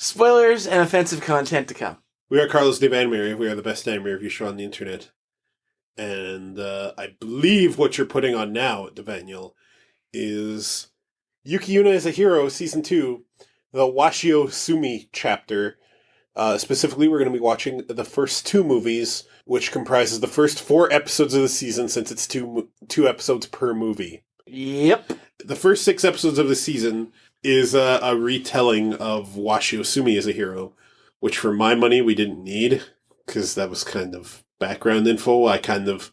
Spoilers and offensive content to come. We are Carlos de Vanmary. We are the best anime review show on the internet. And I believe what you're putting on now, Devaniel, is Yuki Yuna is a Hero, Season 2, the Washio Sumi chapter. Specifically, we're going to be watching the first two movies, which comprises the first 4 episodes of the season, since it's two episodes per movie. Yep. The first 6 episodes of the season is a retelling of Washio Sumi as a Hero, which for my money we didn't need, because that was kind of background info. I kind of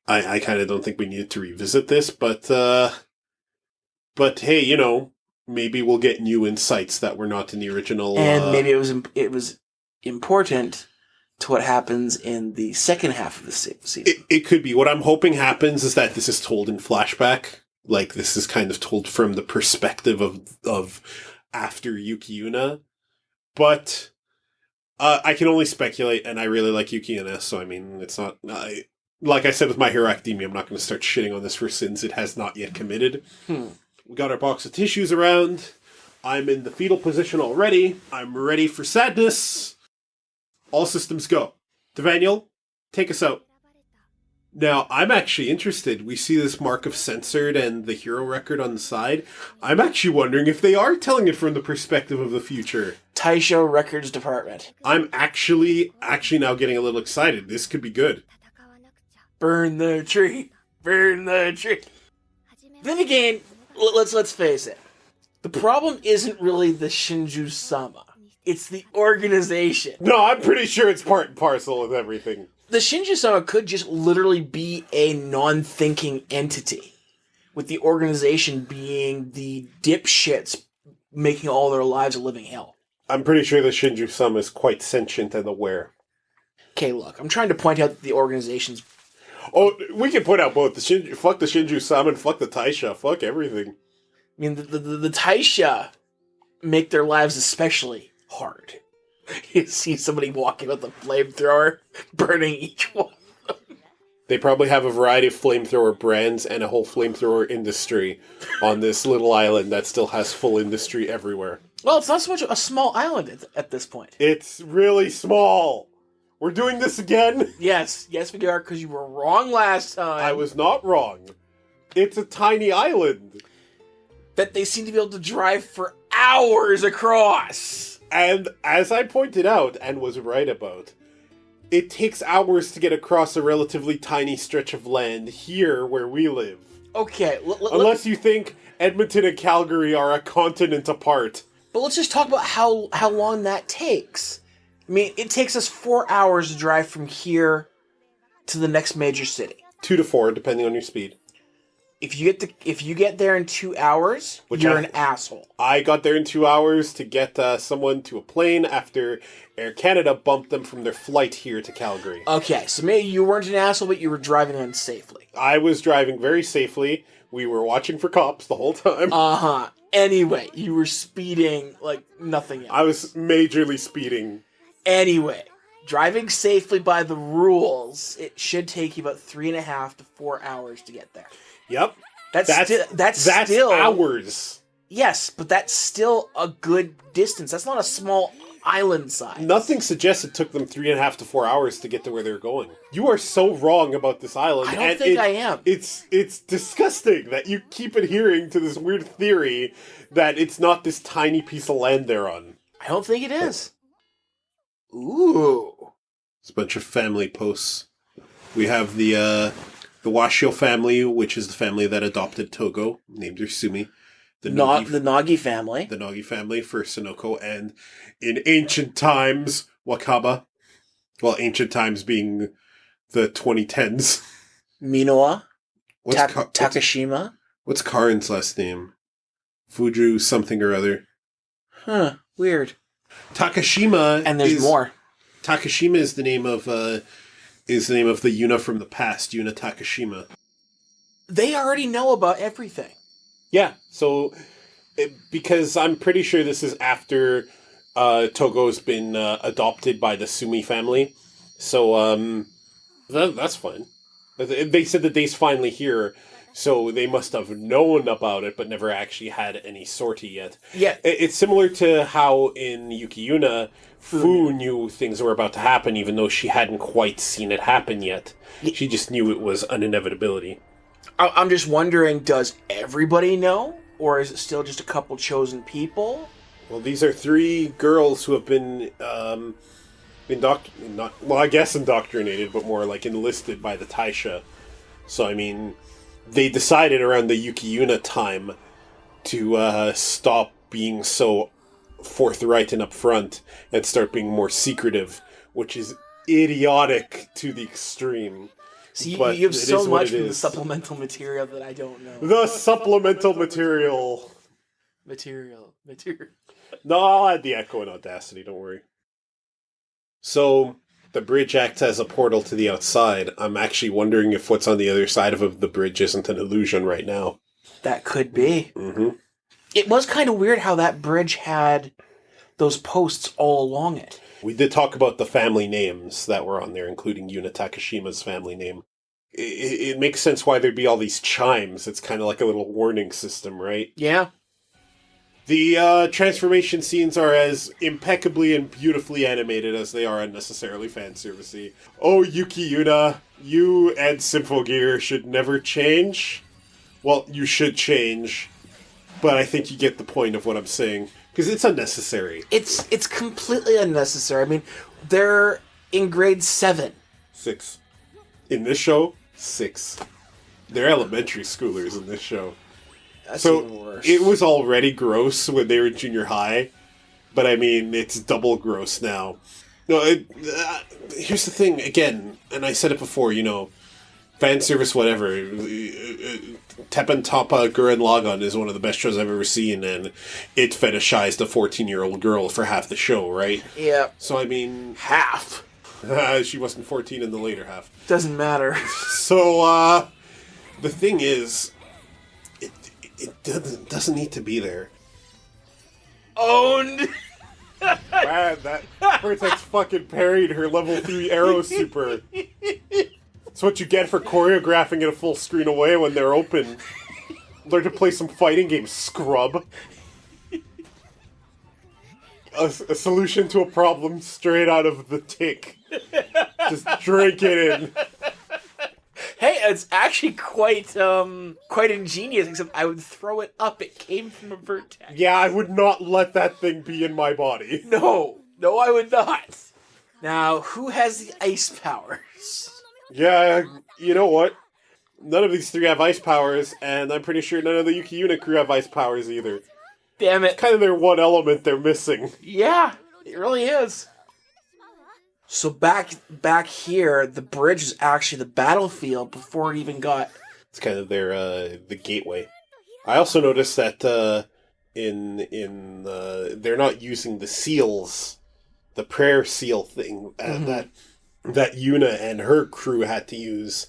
don't think we needed to revisit this, but hey, you know, maybe we'll get new insights that were not in the original. And maybe it was important to what happens in the second half of the season. It could be. What I'm hoping happens is that this is told in flashback. Like, this is kind of told from the perspective of after Yuki Yuna. But I can only speculate, and I really like Yuki Yuna, so I mean, it's not... like I said with My Hero Academia, I'm not going to start shitting on this for sins it has not yet committed. We got our box of tissues around. I'm in the fetal position already. I'm ready for sadness. All systems go. Devaniel, take us out. Now, I'm actually interested. We see this mark of censored and the hero record on the side. I'm actually wondering if they are telling it from the perspective of the future. Taisho Records Department. I'm actually now getting a little excited. This could be good. Burn the tree. Burn the tree. Then again, let's face it. The problem isn't really the Shinju-sama. It's the organization. No, I'm pretty sure it's part and parcel of everything. The Shinju-sama could just literally be a non-thinking entity, with the organization being the dipshits making all their lives a living hell. I'm pretty sure the Shinju-sama is quite sentient and aware. Okay, look, I'm trying to point out that the organization's... Oh, we can point out both. Fuck the Shinju-sama and fuck the Taisha. Fuck everything. I mean, the Taisha make their lives especially hard. You see somebody walking with a flamethrower, burning each one. They probably have a variety of flamethrower brands and a whole flamethrower industry on this little island that still has full industry everywhere. Well, it's not so much a small island at this point. It's really small. We're doing this again? Yes, we are, because you were wrong last time. I was not wrong. It's a tiny island. That they seem to be able to drive for hours across. And as I pointed out, and was right about, it takes hours to get across a relatively tiny stretch of land here where we live. Okay, unless you think Edmonton and Calgary are a continent apart. But let's just talk about how long that takes. I mean, it takes us 4 hours to drive from here to the next major city. 2 to 4, depending on your speed. If you get there in 2 hours, you're an asshole. I got there in 2 hours to get someone to a plane after Air Canada bumped them from their flight here to Calgary. Okay, so maybe you weren't an asshole, but you were driving unsafely. I was driving very safely. We were watching for cops the whole time. Uh-huh. Anyway, you were speeding like nothing else. I was majorly speeding. Anyway, driving safely by the rules, it should take you about 3.5 to 4 hours to get there. Yep. That's still hours. Yes, but that's still a good distance. That's not a small island size. Nothing suggests it took them 3.5 to 4 hours to get to where they're going. You are so wrong about this island. I don't think I am. It's disgusting that you keep adhering to this weird theory that it's not this tiny piece of land they're on. I don't think it is. Ooh. It's a bunch of family posts. We have the Washio family, which is the family that adopted Togo, named her Sumi. The Nagi family. The Nagi family for Sonoko, and in ancient times, Wakaba. Well, ancient times being the 2010s. Minoa. Takashima. What's Karin's last name? Fuju something or other. Huh, weird. Takashima. And there's more. Takashima is the name of the Yuuna from the past, Yuuna Takashima. They already know about everything. Yeah, so, because I'm pretty sure this is after Togo's been adopted by the Sumi family, so that's fine. They said the day's finally here, So they must have known about it, but never actually had any sortie yet. Yeah. It's similar to how in Yuki Yuna, Fu knew things were about to happen, even though she hadn't quite seen it happen yet. She just knew it was an inevitability. I'm just wondering, does everybody know? Or is it still just a couple chosen people? Well, these are 3 girls who have been, indoctrinated, but more like enlisted by the Taisha. So, I mean, they decided around the Yuki Yuna time to stop being so forthright and upfront and start being more secretive, which is idiotic to the extreme. See, you have so much from the supplemental material that I don't know. The supplemental material. Material. No, I'll add the echo in Audacity, don't worry. So, the bridge acts as a portal to the outside. I'm actually wondering if what's on the other side of the bridge isn't an illusion right now. That could be. Mm-hmm. It was kind of weird how that bridge had those posts all along it. We did talk about the family names that were on there, including Yuna Takashima's family name. It makes sense why there'd be all these chimes. It's kind of like a little warning system, right? Yeah. The transformation scenes are as impeccably and beautifully animated as they are unnecessarily fan-servicey. Oh, Yuki Yuna, you and Symphogear should never change. Well, you should change, but I think you get the point of what I'm saying. Because it's unnecessary. It's completely unnecessary. I mean, they're in grade 7. 6. In this show, 6. They're elementary schoolers in this show. That's so even worse. It was already gross when they were in junior high, but I mean, it's double gross now. No, here's the thing, again, and I said it before, fan service, whatever. Teppen Toppa Gurren Lagann is one of the best shows I've ever seen, and it fetishized a 14-year-old girl for half the show, right? Yeah. So, I mean... Half. She wasn't 14 in the later half. Doesn't matter. So, the thing is, it doesn't need to be there. Owned! Man, that Vertex fucking parried her level 3 arrow super. That's what you get for choreographing it a full screen away when they're open. Learn to play some fighting games, scrub. A solution to a problem straight out of the Tick. Just drink it in. Hey, it's actually quite ingenious, except I would throw it up. It came from a vertex. Yeah, I would not let that thing be in my body. No, I would not. Now, who has the ice powers? Yeah, you know what? None of these 3 have ice powers, and I'm pretty sure none of the Yuki Yuna crew have ice powers either. Damn it. It's kind of their one element they're missing. Yeah, it really is. So back here, the bridge is actually the battlefield before it even got... It's kind of their, the gateway. I also noticed that, they're not using the seals, the prayer seal thing, that Yuna and her crew had to use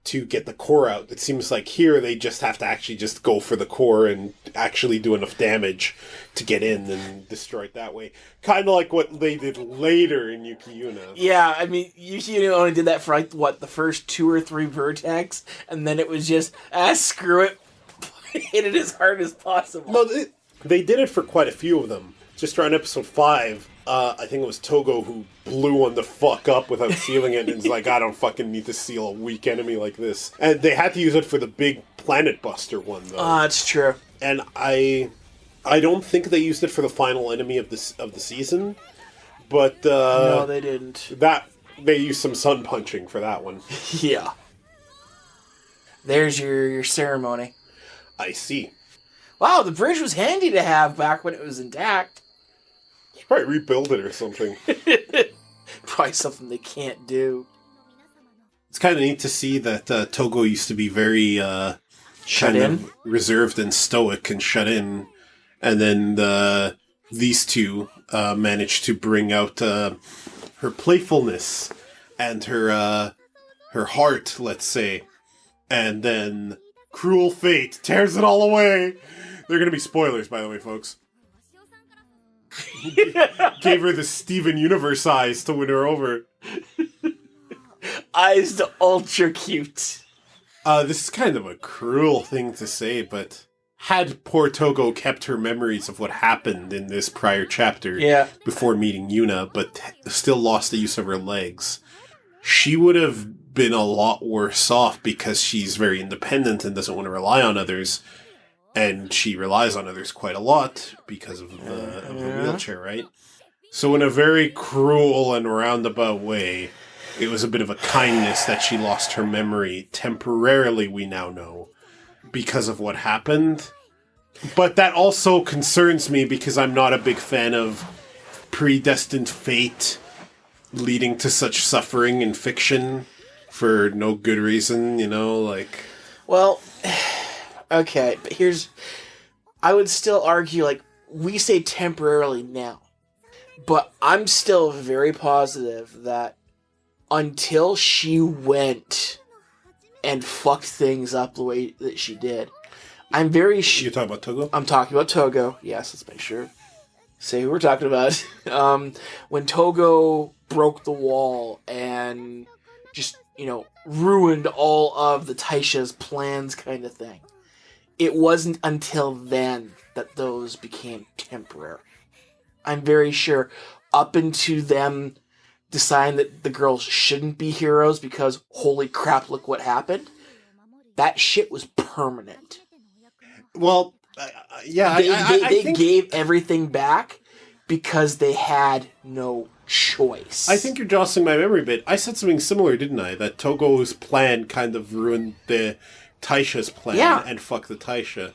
to get the core out. It seems like here they just have to actually just go for the core and actually do enough damage to get in and destroy it that way. Kind of like what they did later in Yuki Yuna. Yeah, I mean, Yuki Yuna only did that for, the first 2 or 3 vertex, and then it was just, screw it, hit it as hard as possible. No, they did it for quite a few of them. Just around episode 5, I think it was Togo who blew one the fuck up without sealing it, and it's like, I don't fucking need to seal a weak enemy like this. And they had to use it for the big Planet Buster one, though. That's true. And I don't think they used it for the final enemy of the season, but no, they didn't. They used some sun punching for that one. Yeah. There's your ceremony. I see. Wow, the bridge was handy to have back when it was intact. Should probably rebuild it or something. Probably something they can't do. It's kind of neat to see that Togo used to be very shut in, reserved and stoic and shut in, and then these two managed to bring out her playfulness and her heart, let's say, and then cruel fate tears it all away. They're going to be spoilers, by the way, folks. Gave her the Steven Universe eyes to win her over. Eyes to ultra cute. This is kind of a cruel thing to say, but had poor Togo kept her memories of what happened in this prior chapter before meeting Yuuna, but still lost the use of her legs, she would have been a lot worse off because she's very independent and doesn't want to rely on others. And she relies on others quite a lot because of the wheelchair, right? So in a very cruel and roundabout way, it was a bit of a kindness that she lost her memory temporarily, we now know, because of what happened. But that also concerns me because I'm not a big fan of predestined fate leading to such suffering in fiction for no good reason, like... Well... Okay, but I would still argue, we say temporarily now, but I'm still very positive that until she went and fucked things up the way that she did, I'm very sure... You're talking about Togo? I'm talking about Togo, yes, let's make sure. Say who we're talking about. When Togo broke the wall and just, ruined all of the Taisha's plans kind of thing. It wasn't until then that those became temporary. I'm very sure up into them deciding that the girls shouldn't be heroes because, holy crap, look what happened. That shit was permanent. Well, yeah. They gave everything back because they had no choice. I think you're jostling my memory a bit. I said something similar, didn't I? That Togo's plan kind of ruined the... Taisha's plan and fuck the Taisha.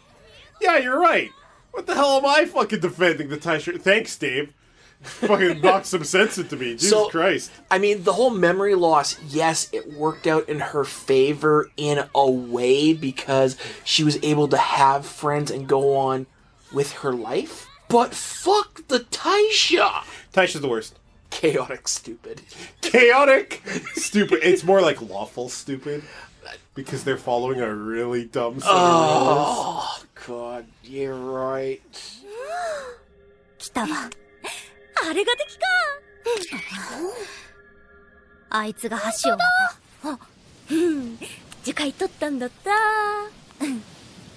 Yeah, you're right. What the hell am I fucking defending the Taisha? Thanks, Dave. Fucking knock some sense into me. Jesus Christ. I mean, the whole memory loss, yes, it worked out in her favor in a way because she was able to have friends and go on with her life. But fuck the Taisha. Taisha's the worst. Chaotic stupid. Chaotic stupid. It's more like lawful stupid. Because they're following a really dumb set of rules. Oh, God, you're right. 来たわ。あれが敵か。あいつが橋を渡った。樹海取ったんだった。あれ？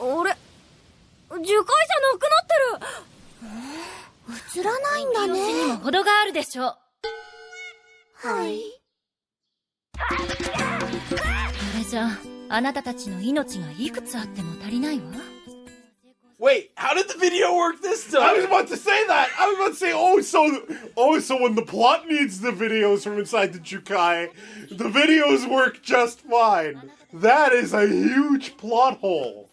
樹海じゃなくなってる。映らないんだね。にも程があるでしょう。はい。これじゃあなたたちの命がいくつあっても足りないわ。Wait, how did the video work this time? I was about to say that. I was about to say, so when the plot needs the videos from inside the Jukai, the videos work just fine. That is a huge plot hole.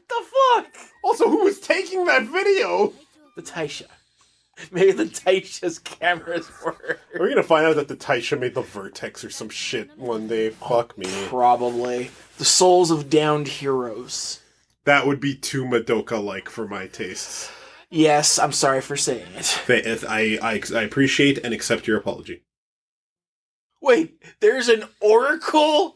The fuck? Also, who was taking that video? The Taisha. Maybe the Taisha's cameras were. We're gonna find out that the Taisha made the Vertex or some shit one day. Fuck me. Probably. The souls of downed heroes. That would be too Madoka-like for my tastes. Yes, I'm sorry for saying it. I appreciate and accept your apology. Wait, there's an oracle?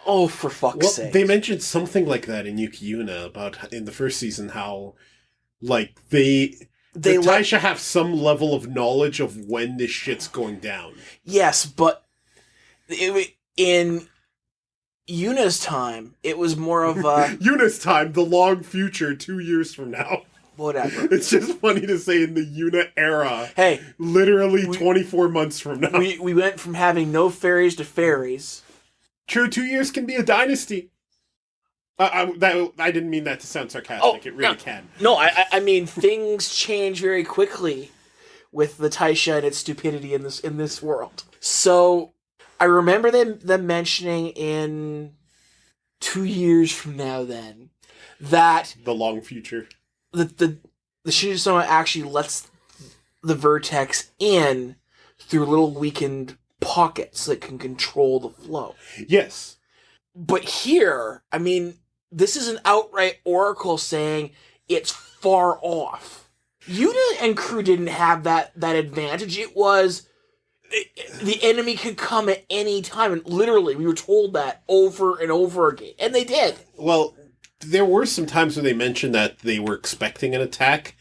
Oh, for fuck's sake. They mentioned something like that in Yuki Yuna about, in the first season, how, the Taisha have some level of knowledge of when this shit's going down. Yes, but in Yuna's time, it was more of a... Yuna's time, the long future, 2 years from now. Whatever. It's just funny to say in the Yuna era. Hey. Literally 24 months from now. We went from having no fairies to fairies. True, 2 years can be a dynasty. I didn't mean that to sound sarcastic. It really can. No, I mean, things change very quickly with the Taisha and its stupidity in this world. So... I remember them mentioning in 2 years from now then that... The long future. The Shinju-sama actually lets the Vertex in through little weakened pockets that can control the flow. Yes. But here, I mean, this is an outright oracle saying it's far off. Yuuna and crew didn't have that advantage. It was... The enemy could come at any time, and literally, we were told that over and over again, and they did. Well, there were some times when they mentioned that they were expecting an attack,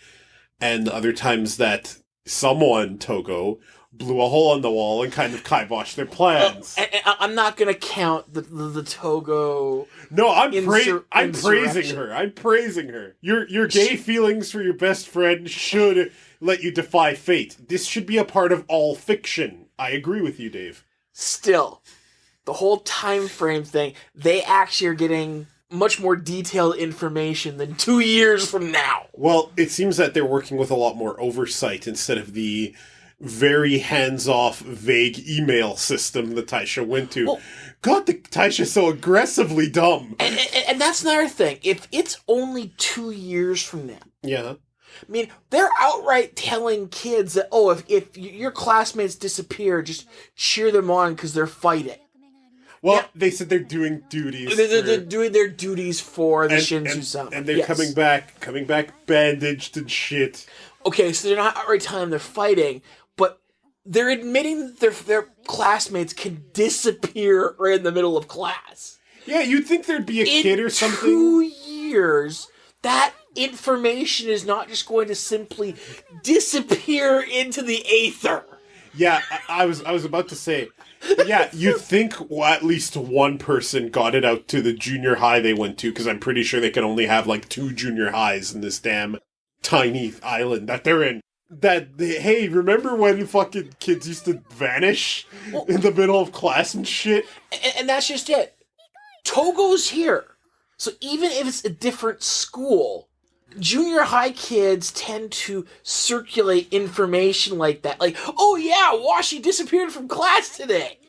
and other times that someone, Togo, blew a hole in the wall and kind of kiboshed their plans. And I'm not going to count the Togo... No, I'm praising insurrection. her. I'm praising her. Your gay feelings for your best friend should let you defy fate. This should be a part of all fiction. I agree with you, Dave. Still, the whole time frame thing, they actually are getting much more detailed information than 2 years from now. Well, it seems that they're working with a lot more oversight instead of the very hands-off, vague email system that Taisha went to. Well, God, Taisha's so aggressively dumb. And that's another thing. If it's only 2 years from now, Yeah. I mean, they're outright telling kids that, oh, if your classmates disappear, just cheer them on because they're fighting. Well, Yeah. they said they're doing duties. They're doing their duties for the and, Shinju Sama. and they're Yes. coming back bandaged and shit. Okay, so they're not outright telling them they're fighting, but they're admitting that their classmates can disappear right in the middle of class. Yeah, you'd think there'd be a In kid or something. 2 years, that information is not just going to simply disappear into the aether. Yeah, I was about to say. Yeah, you'd think at least one person got it out to the junior high they went to, because I'm pretty sure they can only have like 2 junior highs in this damn tiny island that they're in. Hey, remember when fucking kids used to vanish in the middle of class and shit? And that's just it. Togo's here. So even if it's a different school, junior high kids tend to circulate information like that. Like, oh yeah, Washi disappeared from class today.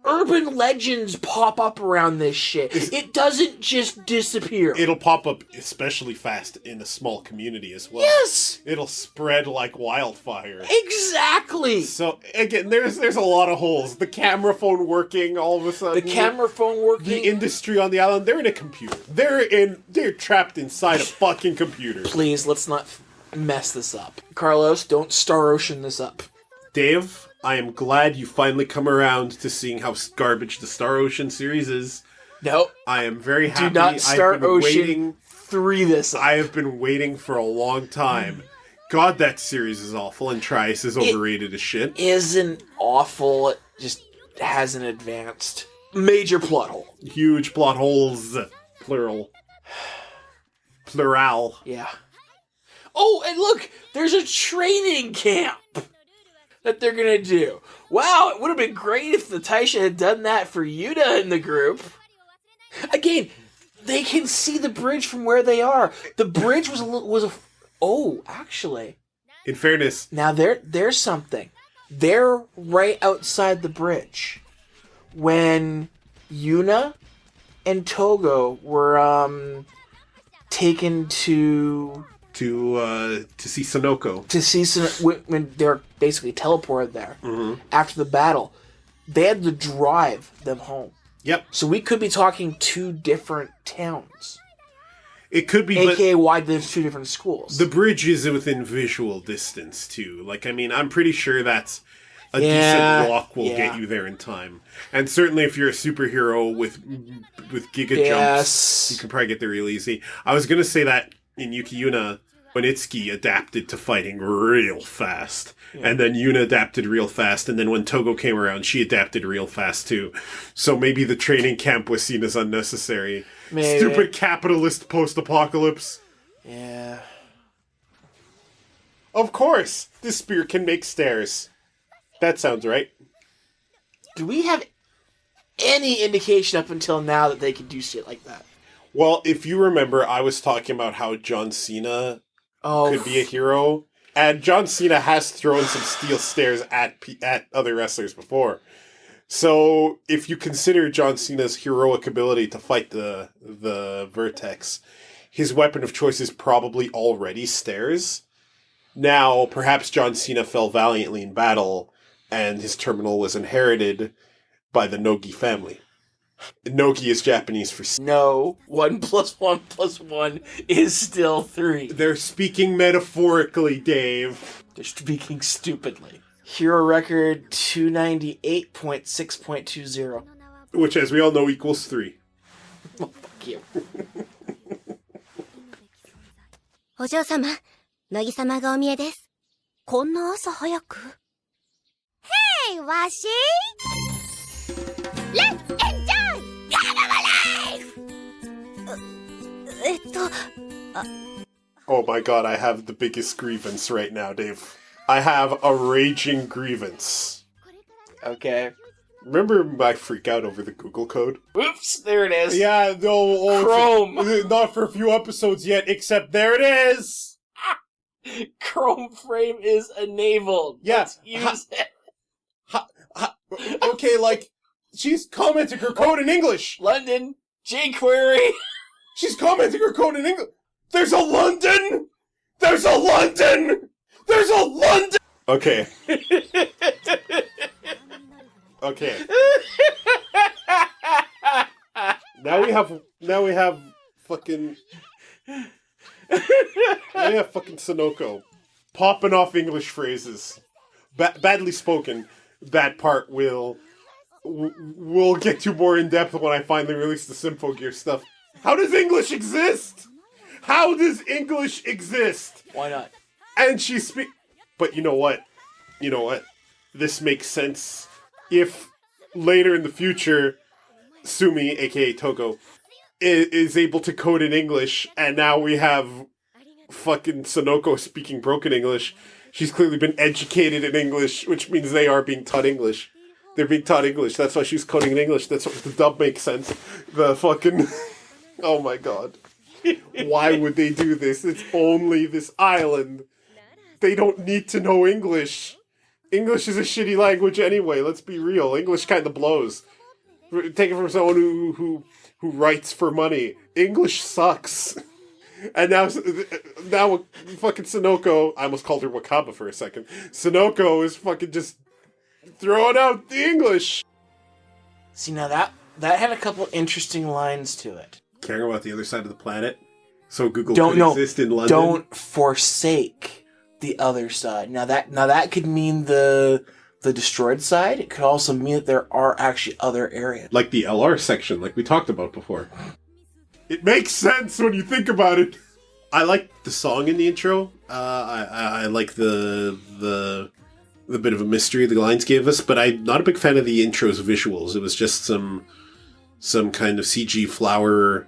Urban legends pop up around this shit. It doesn't just disappear. It'll pop up especially fast in a small community as well. Yes! It'll spread like wildfire. Exactly! So, again, there's a lot of holes. The camera phone working all of a sudden. The camera phone working. The industry on the island, they're in a computer. They're trapped inside a fucking computer. Please, let's not mess this up. Carlos, don't Star Ocean this up. Dave, I am glad you finally come around to seeing how garbage the Star Ocean series is. No. I am very happy. Do not Star I've been Ocean waiting. 3 this up. I have been waiting for a long time. God, that series is awful, and Trice is overrated as shit. Isn't awful, it just hasn't advanced. Major plot hole. Huge plot holes. Plural. Plural. Yeah. Oh, and look, there's a training camp that they're gonna do. Wow, it would have been great if the Taisha had done that for Yuuna in the group. Again, they can see the bridge from where they are. The bridge oh, actually. In fairness, Now there's something. They're right outside the bridge. When Yuuna and Togo were taken to see Sonoko. to see when they're basically teleported there after the battle, they had to drive them home. Yep. So we could be talking 2 different towns. It could be, AKA why there's 2 different schools. but the bridge is within visual distance, too. Like, I mean, I'm pretty sure that's a decent walk will get you there in time. And certainly if you're a superhero with giga jumps, you can probably get there real easy. I was going to say that in Yuki Yuna, when Itsuki adapted to fighting real fast. Yeah. And then Yuuna adapted real fast, and then when Togo came around, she adapted real fast too. So maybe the training camp was seen as unnecessary. Maybe. Stupid capitalist post-apocalypse. Yeah. Of course, this spear can make stairs. That sounds right. Do we have any indication up until now that they can do shit like that? Well, if you remember, I was talking about how John Cena could be a hero. And John Cena has thrown some steel stairs at other wrestlers before. So, if you consider John Cena's heroic ability to fight the Vertex, his weapon of choice is probably already stairs. Now, perhaps John Cena fell valiantly in battle, and his terminal was inherited by the Nogi family. Nogi is Japanese for... No, 1 + 1 + 1 is still 3. They're speaking metaphorically, Dave. They're speaking stupidly. Hero record 298.6.20. Which, as we all know, equals 3. Oh, fuck you. お嬢様、乃木様がお見えです。こんな朝早く Hey, Washi! Let's enjoy Carnival Life! Oh my god, I have the biggest grievance right now, Dave. I have a raging grievance. Okay. Remember my freak out over the Google code? Oops, there it is. Yeah, no. Chrome. Not for a few episodes yet, except there it is! Chrome frame is enabled. Yeah. Let's use it. Okay, like, she's commenting her code in English. London, jQuery. She's commenting her code in English. There's a London! There's a London! There's a London! Okay. Okay. Now we have fucking Sonoko popping off English phrases. Badly spoken. That part we'll get to more in depth when I finally release the Symphogear stuff. How does English exist? How does English exist? Why not? And she But you know what? This makes sense if later in the future, Sumi, aka Togo, is able to code in English, and now we have fucking Sonoko speaking broken English. She's clearly been educated in English, which means they are being taught English. They're being taught English. That's why she's coding in English. That's what the dub makes sense. The fucking... Oh my god. Why would they do this? It's only this island. They don't need to know English. English is a shitty language anyway, let's be real. English kind of blows. Take it from someone who writes for money. English sucks. And now fucking Sonoko, I almost called her Wakaba for a second. Sonoko is fucking just throwing out the English. See, now that had a couple interesting lines to it. Caring about the other side of the planet? So Google could exist in London? Don't forsake the other side. Now that could mean the destroyed side. It could also mean that there are actually other areas. Like the LR section, like we talked about before. It makes sense when you think about it. I like the song in the intro. I like the bit of a mystery the lines gave us, but I'm not a big fan of the intro's visuals. It was just some kind of CG flower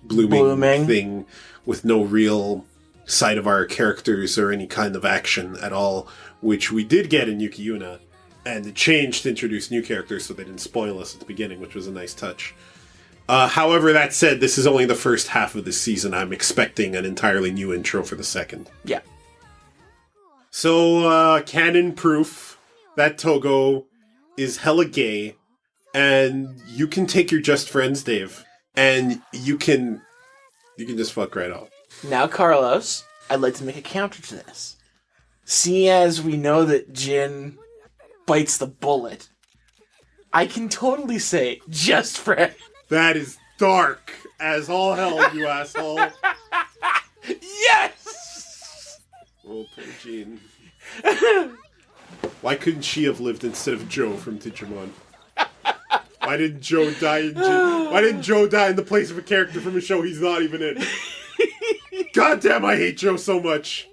blooming thing with no real side of our characters or any kind of action at all, which we did get in Yuki Yuna, and it changed to introduce new characters so they didn't spoil us at the beginning, which was a nice touch. However, that said, this is only the first half of this season. I'm expecting an entirely new intro for the second. Yeah. So, canon proof that Togo is hella gay, and you can take your just friends, Dave, and you can just fuck right off. Now, Carlos, I'd like to make a counter to this. Seeing as we know that Jin bites the bullet, I can totally say just friend. That is dark as all hell, you asshole. Yes! Oh, poor Jean. Why couldn't she have lived instead of Joe from Digimon? Why didn't Joe die in Why didn't Joe die in the place of a character from a show he's not even in? God damn, I hate Joe so much.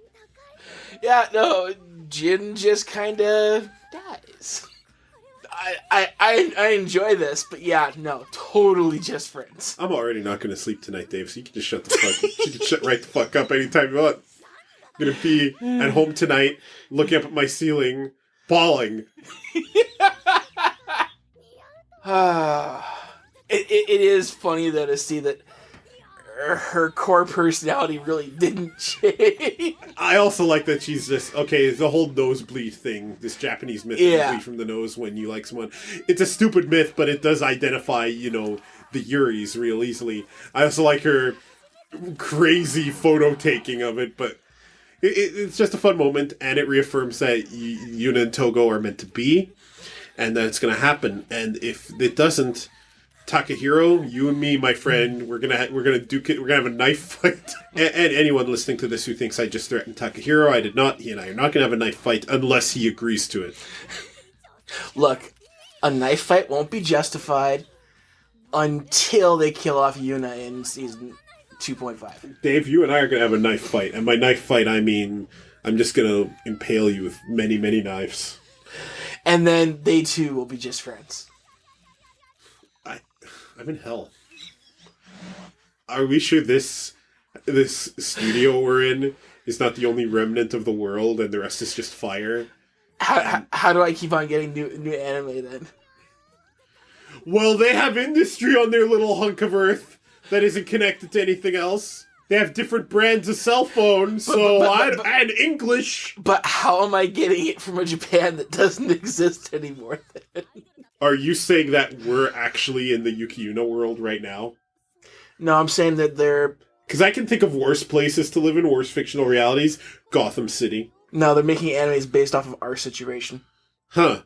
Yeah, no, Jin just kind of dies. I enjoy this, but yeah, no, totally just friends. I'm already not going to sleep tonight, Dave, so you can just shut the fuck up. You can shut right the fuck up anytime you want. I'm going to be at home tonight, looking up at my ceiling, bawling. It is funny, though, to see that her core personality really didn't change. I also like that she's just, okay, the whole nosebleed thing, this Japanese myth of bleed from the nose when you like someone. It's a stupid myth, but it does identify, the Yuris real easily. I also like her crazy photo taking of it, but it's just a fun moment, and it reaffirms that Yuuna and Togo are meant to be, and that it's going to happen. And if it doesn't, Takahiro, you and me, my friend, we're gonna have a knife fight. And anyone listening to this who thinks I just threatened Takahiro, I did not. He and I are not gonna have a knife fight unless he agrees to it. Look, a knife fight won't be justified until they kill off Yuuna in season 2.5. Dave, you and I are gonna have a knife fight, and by knife fight I mean I'm just gonna impale you with many, many knives. And then they too will be just friends. I'm in hell. Are we sure this studio we're in is not the only remnant of the world and the rest is just fire? How do I keep on getting new anime then? Well, they have industry on their little hunk of earth that isn't connected to anything else. They have different brands of cell phones, and English. But how am I getting it from a Japan that doesn't exist anymore then? Are you saying that we're actually in the Yuki Yuna world right now? No, I'm saying that they're... Because I can think of worse places to live in, worse fictional realities. Gotham City. No, they're making animes based off of our situation. Huh.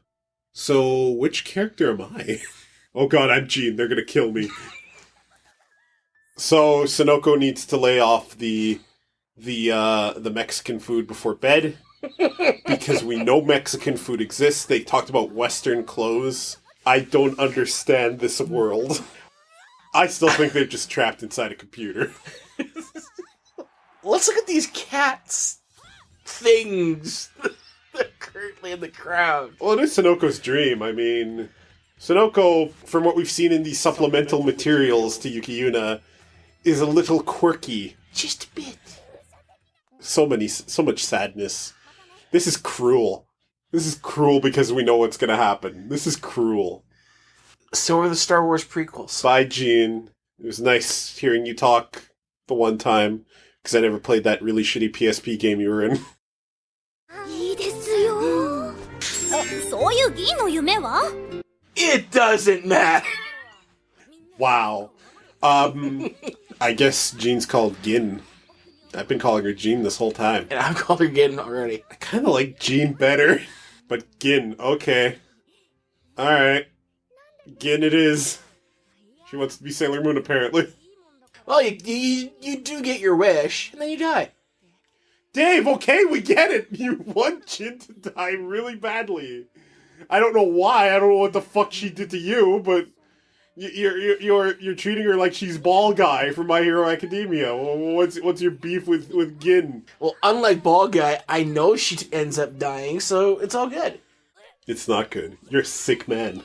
So, which character am I? Oh god, I'm Gene. They're gonna kill me. So, Sonoko needs to lay off the Mexican food before bed. Because we know Mexican food exists. They talked about Western clothes. I don't understand this world. I still think they're just trapped inside a computer. Let's look at these cats things that are currently in the crowd. Well, it is Sonoko's dream. I mean, Sonoko, from what we've seen in the supplemental materials to Yuki Yuna, is a little quirky. Just a bit. So much sadness. This is cruel. This is cruel because we know what's gonna happen. This is cruel. So are the Star Wars prequels. Bye, Gene. It was nice hearing you talk the one time, because I never played that really shitty PSP game you were in. いいですよ。そういう銀の夢は? It doesn't matter. Wow. I guess Jean's called Gin. I've been calling her Jean this whole time. And I've called her Gin already. I kind of like Jean better. But Gin, okay. Alright. Gin it is. She wants to be Sailor Moon, apparently. Well, you do get your wish, and then you die. Dave, okay, we get it. You want Jin to die really badly. I don't know why. I don't know what the fuck she did to you, but you're treating her like she's Ball Guy from My Hero Academia. What's your beef with Gin? Well, unlike Ball Guy, I know she ends up dying, so it's all good. It's not good. You're a sick man.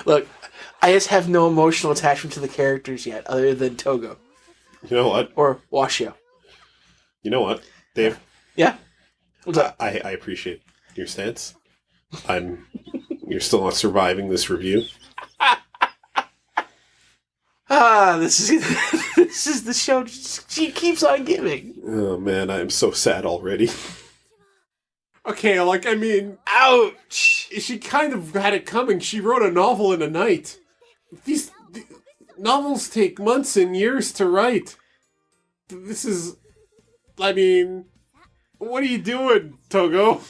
Look, I just have no emotional attachment to the characters yet, other than Togo. You know what? Or Washio. You know what, Dave? Yeah? What's up? I appreciate your stance. You're still not surviving this review. This is the show she keeps on giving. Oh man, I am so sad already. Okay, I mean... Ouch! She kind of had it coming. She wrote a novel in a night. These novels take months and years to write. This is... I mean... What are you doing, Togo?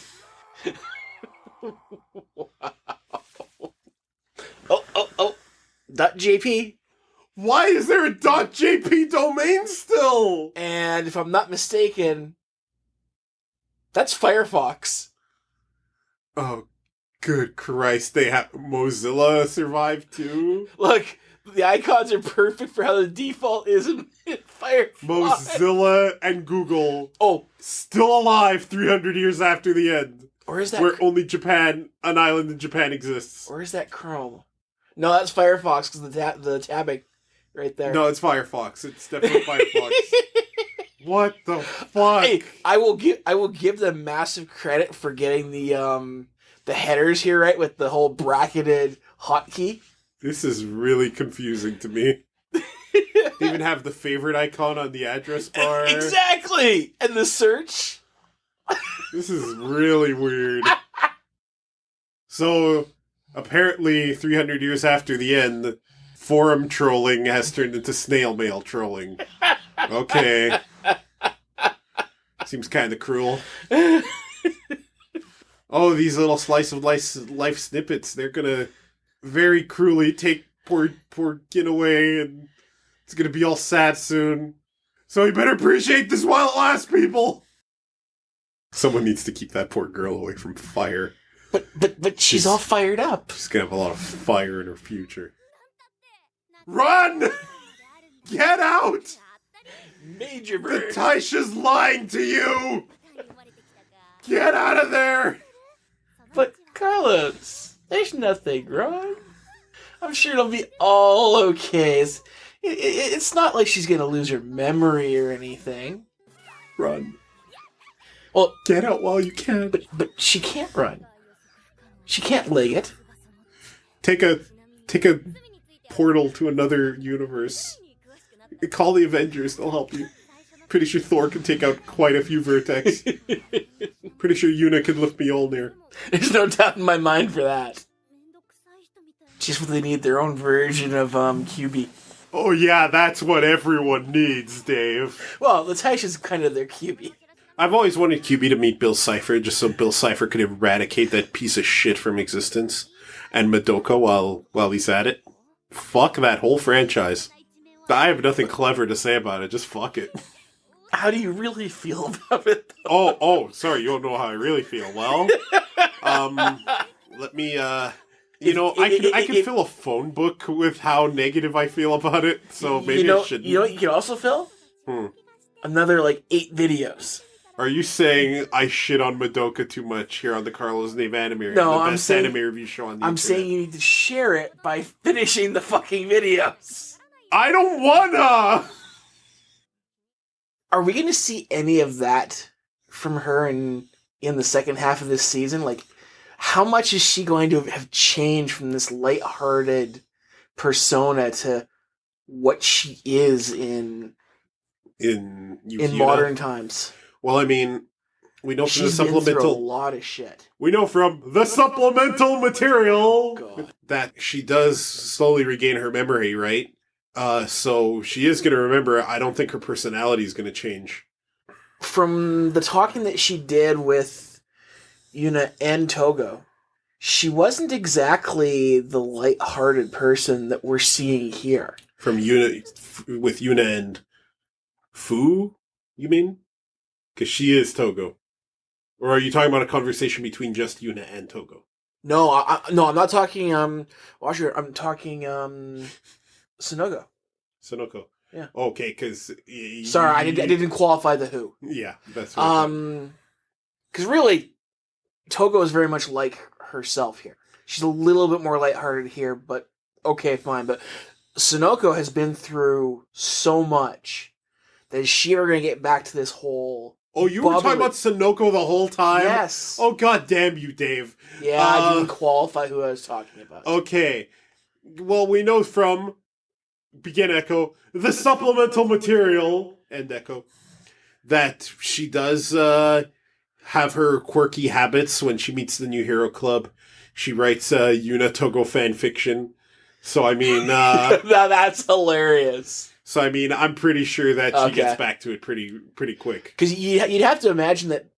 Wow. Oh. .jp. Why is there a .jp domain still? And if I'm not mistaken, that's Firefox. Oh, good Christ. They have Mozilla survived too? Look, the icons are perfect for how the default is in Firefox. Mozilla and Google. Oh. Still alive 300 years after the end. Or is that... Where only Japan, an island in Japan exists. Or is that Chrome? No, that's Firefox, because the tabbing right there. No, it's Firefox. It's definitely Firefox. What the fuck? Hey, I will give them massive credit for getting the headers here right with the whole bracketed hotkey. This is really confusing to me. They even have the favorite icon on the address bar. Exactly! And the search. This is really weird. So, apparently, 300 years after the end, forum trolling has turned into snail mail trolling. Okay. Seems kind of cruel. Oh, these little slice of life snippets, they're gonna very cruelly take poor Gin away, and it's gonna be all sad soon. So you better appreciate this while it lasts, people! Someone needs to keep that poor girl away from fire. But she's all fired up. She's gonna have a lot of fire in her future. Run! Get out! Major bird. Taisha's lying to you! Get out of there! But Carlos, there's nothing wrong. I'm sure it'll be all okay. It's not like she's gonna lose her memory or anything. Run. Well, Get out while you can. but she can't run. She can't leg it. Take a portal to another universe. Call the Avengers, they'll help you. Pretty sure Thor can take out quite a few vertex. Pretty sure Yuuna can lift Mjolnir. There's no doubt in my mind for that. Just what they need, their own version of QB. Oh yeah, that's what everyone needs, Dave. Well, Latasha's kind of their QB. I've always wanted QB to meet Bill Cipher, just so Bill Cipher could eradicate that piece of shit from existence. And Madoka while he's at it. Fuck that whole franchise. I have nothing clever to say about it, just fuck it. How do you really feel about it? Sorry, you don't know how I really feel. Well, let me, I can fill a phone book with how negative I feel about it, so maybe I shouldn't. You know what you can also fill? Another, 8 videos. Are you saying I shit on Madoka too much here on the Carlos Nave Anime? No, the best anime review show on the I'm internet? saying you need to share it by finishing the fucking videos. I don't wanna! Are we going to see any of that from her in the second half of this season? How much is she going to have changed from this lighthearted persona to what she is in modern times? Well, I mean, we know from the She's been through a supplemental... lot of shit. We know from the supplemental material God. that she does slowly regain her memory, right? So she is going to remember. I don't think her personality is going to change. From the talking that she did with Yuuna and Togo, she wasn't exactly the light-hearted person that we're seeing here. From Yuuna, with Yuuna and Fu, you mean? Because she is Togo. Or are you talking about a conversation between just Yuuna and Togo? No, I'm not talking, Washio, I'm talking, Sonoko. Sonoko. Yeah. Okay, because... Sorry, I didn't qualify the who. Yeah, that's right. Because really, Togo is very much like herself here. She's a little bit more lighthearted here, but okay, fine. But Sonoko has been through so much that is she ever going to get back to this whole... Oh, you were talking about Sonoko the whole time? Yes. Oh, god damn you, Dave. Yeah, I didn't qualify who I was talking about. Okay. Well, we know from... Begin Echo, the supplemental material, and Echo, that she does have her quirky habits when she meets the New Hero Club. She writes Yuuna Togo fan fiction. So, I mean... That's hilarious. So, I mean, I'm pretty sure that she gets back to it pretty quick. Because you'd have to imagine that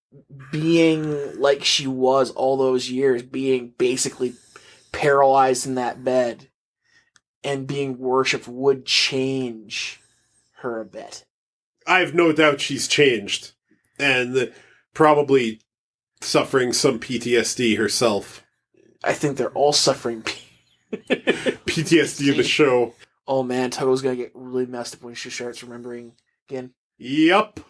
being like she was all those years, being basically paralyzed in that bed, and being worshipped would change her a bit. I have no doubt she's changed. And probably suffering some PTSD herself. I think they're all suffering PTSD of the show. Oh man, Togo's gonna get really messed up when she starts remembering again. Yup.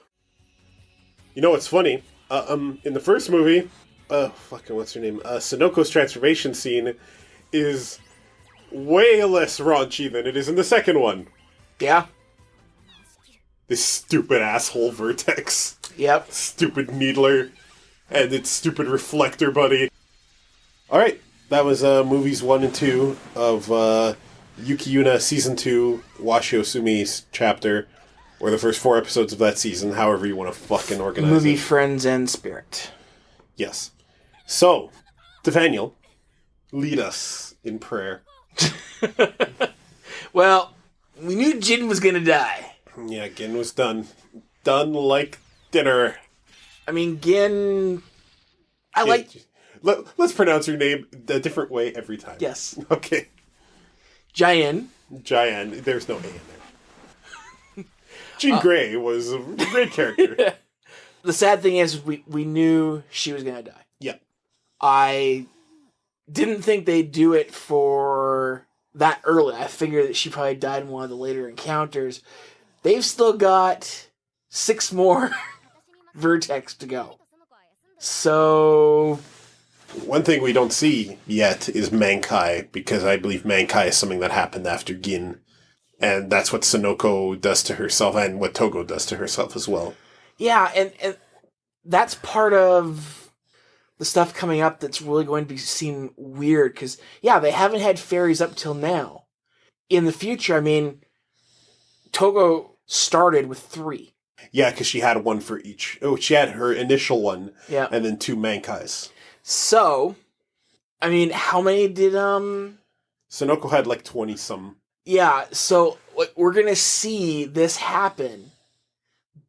You know what's funny? In the first movie, what's her name? Sonoko's transformation scene is way less raunchy than it is in the second one. Yeah. This stupid asshole Vertex. Yep. Stupid Needler. And its stupid Reflector buddy. Alright, that was movies 1 and 2 of Yuki Yuna Season 2, Washio Sumi's chapter, or the first 4 episodes of that season, however you want to fucking organize it. Movie Friends and Spirit. Yes. So, Nathaniel, lead us in prayer. Well, we knew Jin was gonna die. Yeah, Gin was done. Done like dinner. I mean, Gin... Let's pronounce her name a different way every time. Yes. Okay. Jayan. There's no A in there. Jean Grey was a great character. The sad thing is, we knew she was gonna die. Yeah. I didn't think they'd do it for that early. I figured that she probably died in one of the later encounters. They've still got 6 more Vertex to go. So... One thing we don't see yet is Mankai, because I believe Mankai is something that happened after Gin. And that's what Sonoko does to herself, and what Togo does to herself as well. Yeah, and that's part of the stuff coming up that's really going to seem weird, because, yeah, they haven't had fairies up till now. In the future, I mean, Togo started with 3. Yeah, because she had one for each. Oh, she had her initial one, yeah, and then 2 Mankais. So, I mean, how many did, Sonoko had like 20-some. Yeah, so we're gonna see this happen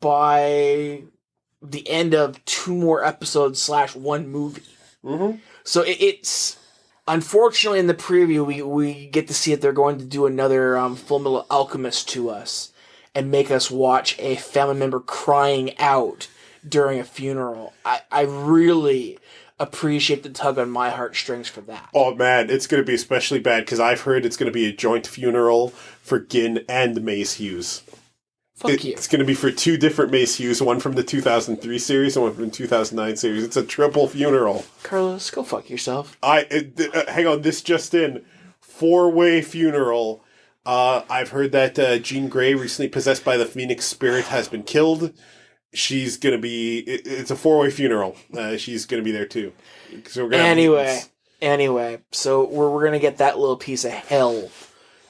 by the end of 2 more episodes / 1 movie. Mm-hmm. So it's... Unfortunately, in the preview, we get to see that they're going to do another Full Metal Alchemist to us and make us watch a family member crying out during a funeral. I really appreciate the tug on my heartstrings for that. Oh man, it's going to be especially bad because I've heard it's going to be a joint funeral for Gin and Mace Hughes. Fuck you. It's going to be for 2 different Mace Hughes, one from the 2003 series and one from the 2009 series. It's a triple funeral. Carlos, go fuck yourself. Hang on, this just in. 4-way funeral. I've heard that Jean Grey, recently possessed by the Phoenix Spirit, has been killed. She's going to be... It's a 4-way funeral. She's going to be there too. So Anyway, so we're going to get that little piece of hell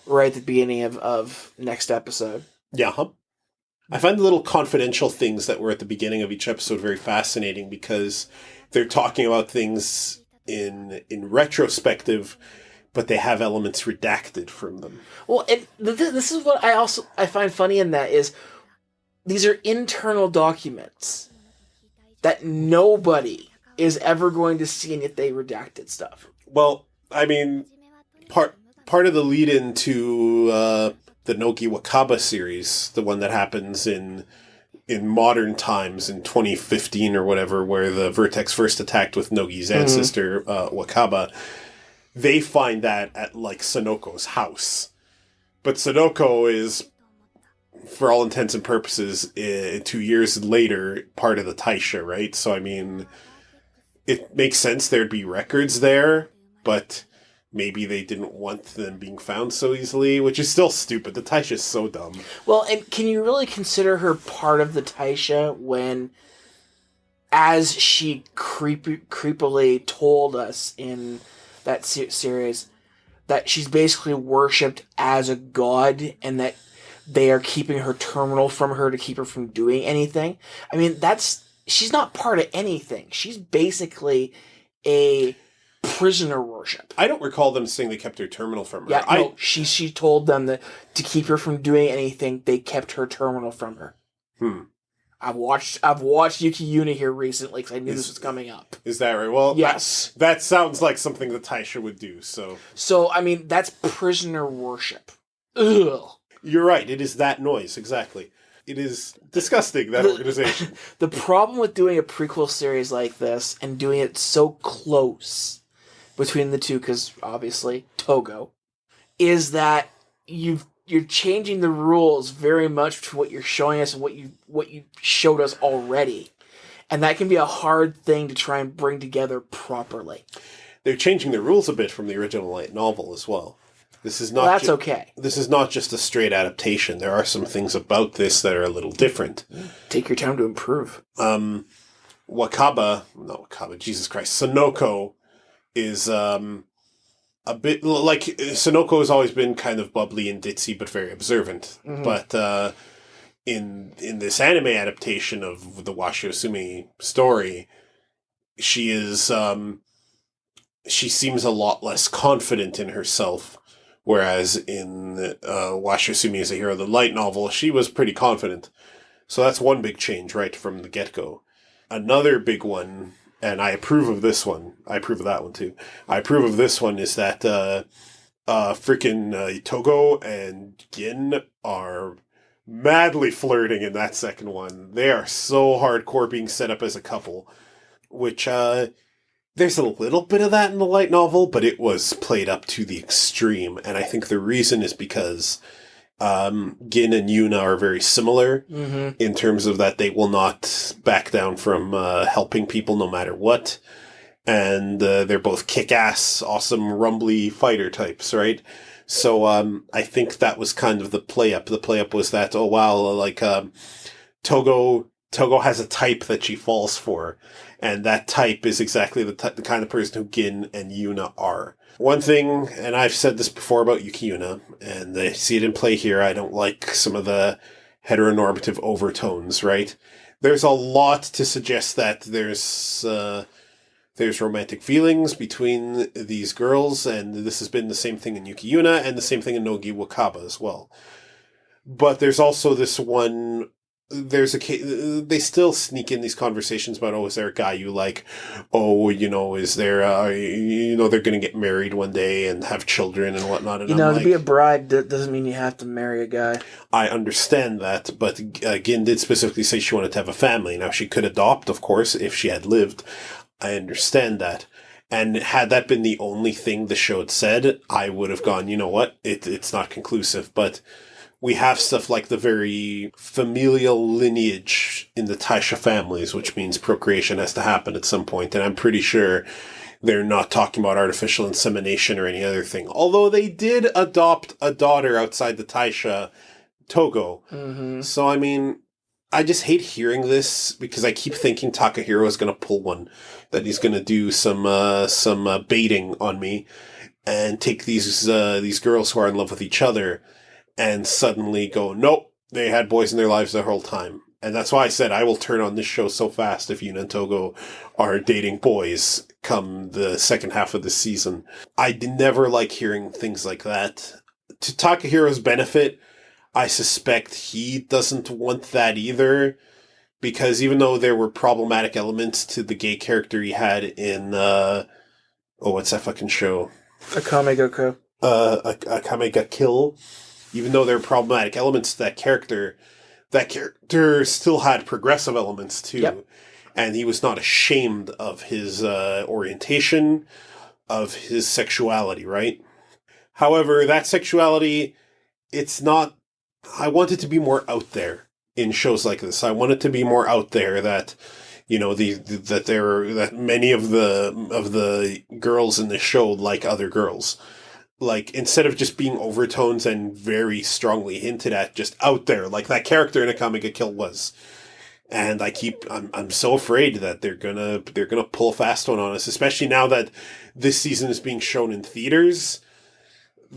right at the beginning of next episode. Yeah, huh? I find the little confidential things that were at the beginning of each episode very fascinating because they're talking about things in retrospective, but they have elements redacted from them. Well, and this is what I find funny in that is these are internal documents that nobody is ever going to see, and yet they redacted stuff. Well, I mean, part of the lead-in to the Nogi Wakaba series, the one that happens in modern times in 2015 or whatever, where the Vertex first attacked with Nogi's ancestor, Wakaba, they find that at, like, Sonoko's house. But Sonoko is, for all intents and purposes, 2 years later, part of the Taisha, right? So, I mean, it makes sense there'd be records there, but maybe they didn't want them being found so easily, which is still stupid. The Taisha's so dumb. Well, and can you really consider her part of the Taisha when, as she creepily told us in that series, that she's basically worshipped as a god and that they are keeping her terminal from her to keep her from doing anything? I mean, she's not part of anything. She's basically a prisoner worship. I don't recall them saying they kept her terminal from her. Yeah, no, she told them that to keep her from doing anything, they kept her terminal from her. I've watched Yuki Yuna here recently because I knew this was coming up. Is that right? Well, yes. That sounds like something the Taisha would do, so... So, I mean, that's prisoner worship. Ugh. You're right, it is that noise, exactly. It is disgusting, that organization. The problem with doing a prequel series like this and doing it so close between the two, because obviously Togo, is that you're changing the rules very much to what you're showing us and what you showed us already, and that can be a hard thing to try and bring together properly. They're changing the rules a bit from the original light novel as well. This is not. Well, that's okay. This is not just a straight adaptation. There are some things about this that are a little different. Take your time to improve. Jesus Christ, Sonoko is a bit like Sonoko has always been kind of bubbly and ditzy, but very observant. Mm-hmm. But in this anime adaptation of the Washio Sumi story, she is she seems a lot less confident in herself. Whereas in Washio Sumi as a Hero, the light novel, she was pretty confident. So that's one big change right from the get-go. Another big one, and I approve of this one. I approve of that one too. I approve of this one is that freaking Togo and Gin are madly flirting in that second one. They are so hardcore being set up as a couple, which there's a little bit of that in the light novel, but it was played up to the extreme. And I think the reason is because Gin and Yuuna are very similar in terms of that they will not back down from helping people no matter what. And they're both kick-ass, awesome, rumbly fighter types, right? So I think that was kind of the play-up. The play-up was that, oh wow, like Togo has a type that she falls for. And that type is exactly the kind of person who Gin and Yuuna are. One thing, and I've said this before about Yuki Yuna, and I see it in play here, I don't like some of the heteronormative overtones, right? There's a lot to suggest that there's romantic feelings between these girls, and this has been the same thing in Yuki Yuna, and the same thing in Nogi Wakaba as well. But there's also this one... they still sneak in these conversations about, oh, is there a guy you like? Oh, is there, they're going to get married one day and have children and whatnot. And to be a bride doesn't mean you have to marry a guy. I understand that, but Gin did specifically say she wanted to have a family. Now, she could adopt, of course, if she had lived. I understand that. And had that been the only thing the show had said, I would have gone, you know what? It's not conclusive, but... we have stuff like the very familial lineage in the Taisha families, which means procreation has to happen at some point. And I'm pretty sure they're not talking about artificial insemination or any other thing. Although they did adopt a daughter outside the Taisha, Togo. Mm-hmm. So, I mean, I just hate hearing this because I keep thinking Takahiro is going to pull one. That he's going to do some baiting on me and take these girls who are in love with each other and suddenly go, nope, they had boys in their lives the whole time. And that's why I said I will turn on this show so fast if Yuuna and Togo are dating boys come the second half of the season. I never like hearing things like that. To Takahiro's benefit, I suspect he doesn't want that either, because even though there were problematic elements to the gay character he had in, what's that fucking show? Akame ga Kill. Akame ga Kill. Even though there are problematic elements to that character still had progressive elements too. Yep. And he was not ashamed of his orientation, of his sexuality, right? However, that sexuality, it's not... I want it to be more out there in shows like this. I want it to be more out there that, that many of the girls in the show like other girls. Like, instead of just being overtones and very strongly hinted at, just out there, like that character in Akame ga Kill was. And I'm so afraid that they're gonna pull a fast one on us, especially now that this season is being shown in theaters.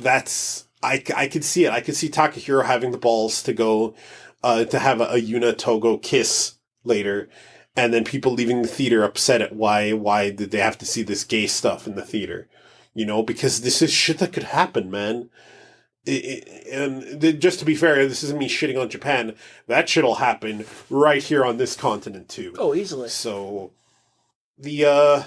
I could see it. I could see Takahiro having the balls to go, to have a Yuuna Togo kiss later, and then people leaving the theater upset at why did they have to see this gay stuff in the theater. Because this is shit that could happen, man. And just to be fair, this isn't me shitting on Japan. That shit'll happen right here on this continent, too. Oh, easily. So, the,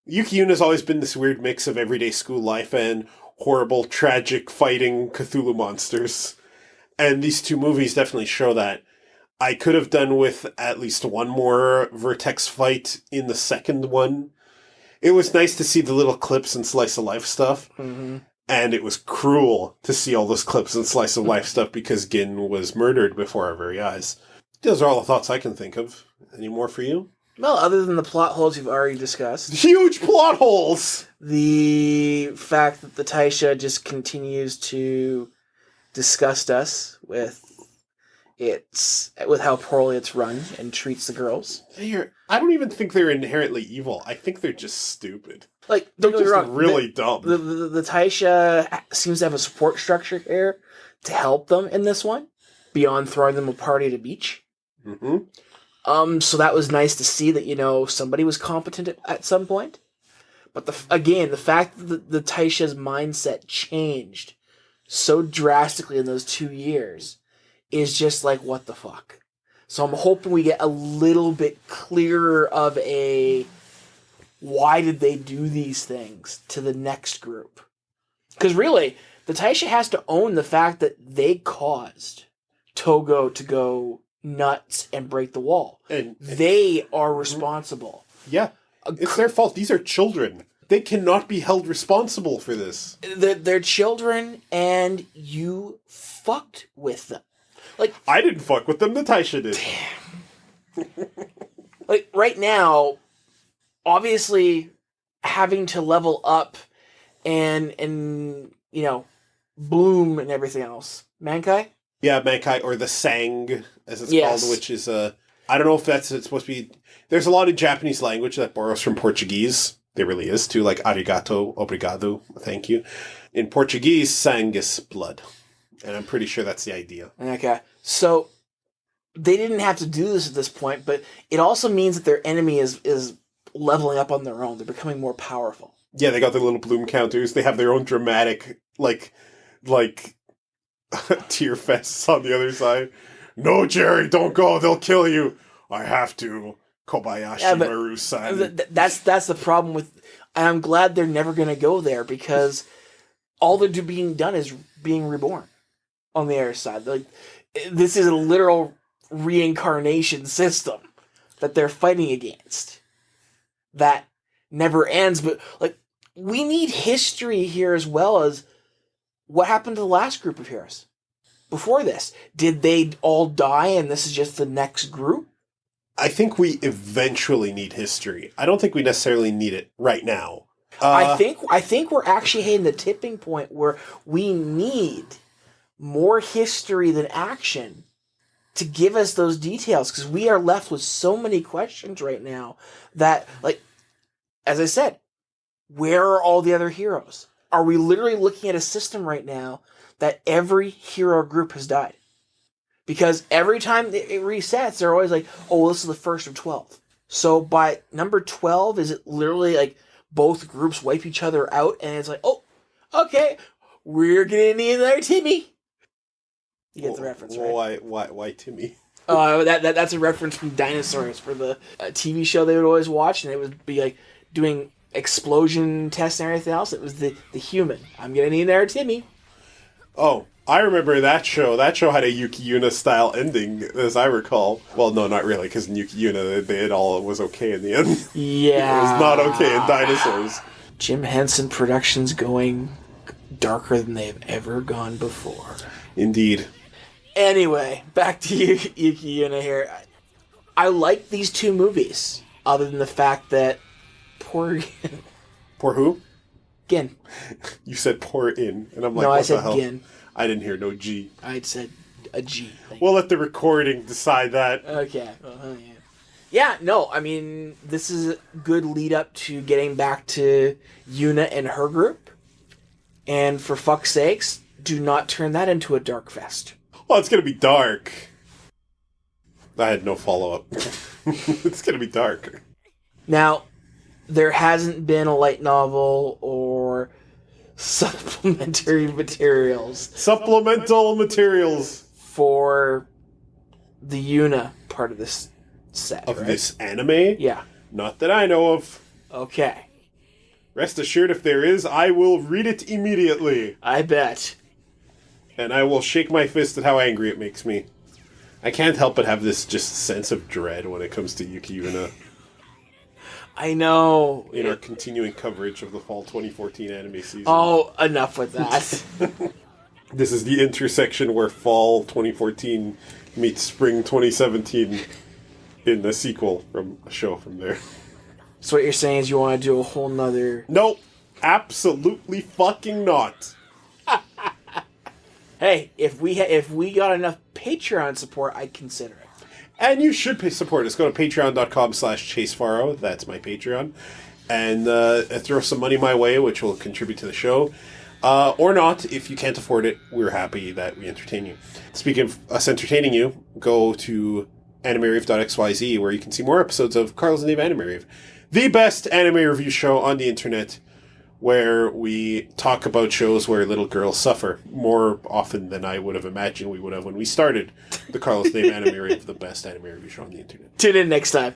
Yuki Yuna's always been this weird mix of everyday school life and horrible, tragic, fighting Cthulhu monsters. And these two movies definitely show that. I could have done with at least one more Vertex fight in the second one. It was nice to see the little clips and slice of life stuff. Mm-hmm. And it was cruel to see all those clips and slice of life stuff because Gin was murdered before our very eyes. Those are all the thoughts I can think of. Any more for you? Well, other than the plot holes you've already discussed. Huge plot holes! The fact that the Taisha just continues to disgust us with how poorly it's run and treats the girls. I don't even think they're inherently evil. I think they're just stupid. Like, they're just really dumb. The Taisha seems to have a support structure here to help them in this one, beyond throwing them a party at a beach. Mm-hmm. So that was nice to see that, somebody was competent at some point. But the fact that the Taisha's mindset changed so drastically in those 2 years is just like, what the fuck? So I'm hoping we get a little bit clearer of why did they do these things to the next group? Because really, the Taisha has to own the fact that they caused Togo to go nuts and break the wall. And they are responsible. Yeah. It's their fault. These are children. They cannot be held responsible for this. They're children, and you fucked with them. Like, I didn't fuck with them, Natasha did. Like, right now, obviously, having to level up and you know, bloom and everything else. Mankai? Yeah, Mankai, or the Sang, as it's Yes. called, which is, I don't know if it's supposed to be... There's a lot of Japanese language that borrows from Portuguese. There really is, too, like arigato, obrigado, thank you. In Portuguese, Sang is blood. And I'm pretty sure that's the idea. Okay. So, they didn't have to do this at this point, but it also means that their enemy is leveling up on their own. They're becoming more powerful. Yeah, they got their little bloom counters. They have their own dramatic, like tear fests on the other side. No, Jerry, don't go. They'll kill you. I have to. Kobayashi Maru-san. That's the problem with... And I'm glad they're never going to go there, because all they're being done is being reborn on the other side. Like, this is a literal reincarnation system that they're fighting against that never ends. But, like, we need history here as well as what happened to the last group of heroes before this. Did they all die and this is just the next group? I think we eventually need history. I don't think we necessarily need it right now. I think we're actually hitting the tipping point where we need more history than action to give us those details, because we are left with so many questions right now that, like, as I said, where are all the other heroes? Are we literally looking at a system right now that every hero group has died? Because every time it resets, they're always like, oh, this is the first of 12. So by number 12, is it literally like both groups wipe each other out, and it's like, oh, okay, we're gonna need another Timmy. You get the reference, right? Why Timmy? That's a reference from Dinosaurs for the TV show they would always watch, and it would be like doing explosion tests and everything else. It was the human. I'm gonna need another Timmy. Oh, I remember that show. That show had a Yuki Yuna style ending, as I recall. Well, no, not really, because in Yuki Yuna, it all was okay in the end. Yeah. It was not okay in Dinosaurs. Jim Henson Productions going darker than they've ever gone before. Indeed. Anyway, back to Yuki Yuna here. I like these two movies, other than the fact that poor Who? Gin. You said pour in, and I'm like, No, what I said the hell? Gin. I didn't hear no G. I said a G. We'll let the recording decide that. Okay. Well, yeah. Yeah, no, I mean, this is a good lead up to getting back to Yuuna and her group. And for fuck's sakes, do not turn that into a dark fest. Well, it's going to be dark. I had no follow-up. It's going to be dark. Now, there hasn't been a light novel or supplementary materials. Supplemental materials. For the Yuuna part of this set, Of right? this anime? Yeah. Not that I know of. Okay. Rest assured, if there is, I will read it immediately. I bet. And I will shake my fist at how angry it makes me. I can't help but have this just sense of dread when it comes to Yuki Yuna. I know. In our continuing coverage of the fall 2014 anime season. Oh, enough with that. This is the intersection where fall 2014 meets spring 2017 in the sequel from a show from there. So what you're saying is you want to do a whole nother... Nope. Absolutely fucking not. Hey, if we got enough Patreon support, I'd consider it. And you should support us. Go to patreon.com/ChaseFaro. That's my Patreon. And throw some money my way, which will contribute to the show. Or not. If you can't afford it, we're happy that we entertain you. Speaking of us entertaining you, go to animerave.xyz, where you can see more episodes of Carl's and Dave Anime Rave, the best anime review show on the internet, where we talk about shows where little girls suffer more often than I would have imagined we would have when we started the Carlos Dave Anime Rave, the best anime review show on the internet. Tune in next time.